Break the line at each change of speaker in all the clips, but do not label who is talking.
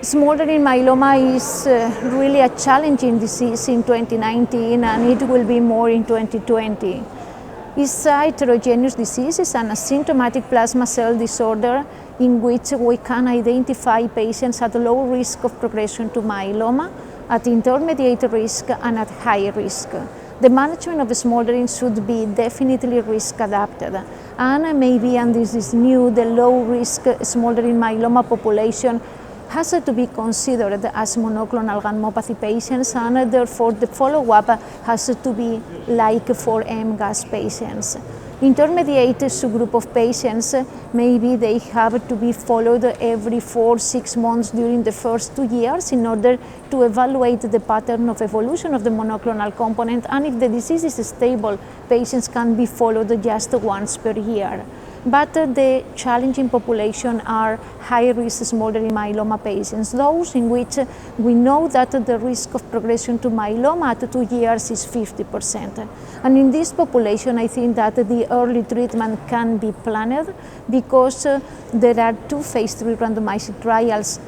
Smoldering myeloma is really a challenging disease in 2019, and it will be more in 2020. It's a heterogeneous disease. It's an asymptomatic plasma cell disorder in which we can identify patients at low risk of progression to myeloma, at intermediate risk, and at high risk. The management of smoldering should be definitely risk adapted, and maybe, and this is new, the low risk smoldering myeloma population has to be considered as monoclonal gammopathy patients, and therefore the follow-up has to be like for MGUS patients. Intermediate subgroup of patients, maybe they have to be followed every 4-6 months during the first 2 years in order to evaluate the pattern of evolution of the monoclonal component, and if the disease is stable, patients can be followed just once per year. But the challenging population are high-risk smoldering myeloma patients, those in which we know that the risk of progression to myeloma at 2 years is 50%. And in this population, I think that the early treatment can be planned because there are 2 phase 3 randomized trials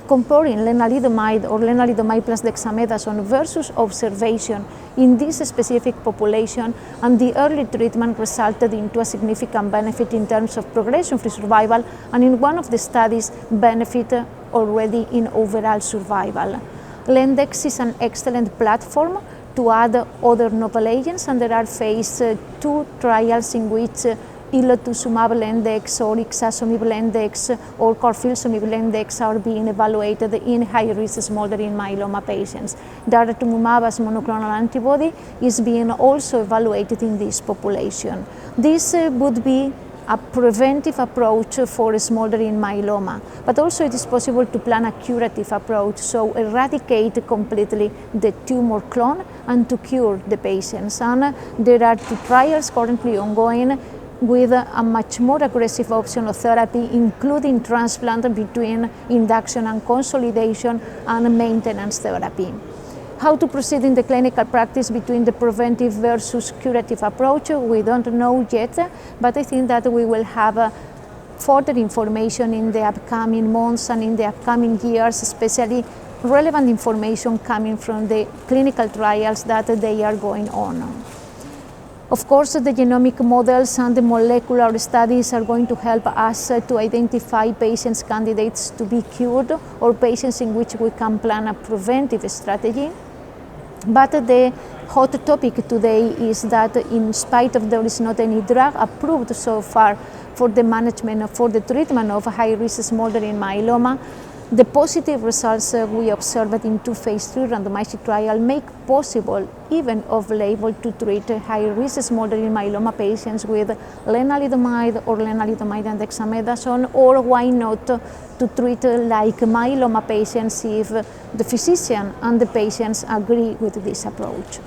comparing lenalidomide or lenalidomide plus dexamethasone versus observation in this specific population, and the early treatment resulted into a significant benefit in terms of progression-free survival, and in one of the studies, benefit already in overall survival. Lendex is an excellent platform to add other novel agents, and there are phase 2 trials in which ilotuzumab lendex or ixazomib lendex or carfilzomib lendex are being evaluated in high-risk smoldering myeloma patients. Daratumumab as monoclonal antibody is being also evaluated in this population. This would be a preventive approach for smoldering myeloma, but also it is possible to plan a curative approach, so eradicate completely the tumor clone and to cure the patients. And there are 2 trials currently ongoing with a much more aggressive option of therapy, including transplant between induction and consolidation and maintenance therapy. How to proceed in the clinical practice between the preventive versus curative approach, we don't know yet, but I think that we will have further information in the upcoming months and in the upcoming years, especially relevant information coming from the clinical trials that they are going on. Of course, the genomic models and the molecular studies are going to help us to identify patients candidates to be cured or patients in which we can plan a preventive strategy. But the hot topic today is that in spite of there is not any drug approved so far for the management, for the treatment of high-risk smoldering myeloma, the positive results we observed in 2 phase 3 randomized trials make possible, even off-label, to treat high-risk smoldering myeloma patients with lenalidomide or lenalidomide and dexamethasone, or why not to treat like myeloma patients if the physician and the patients agree with this approach.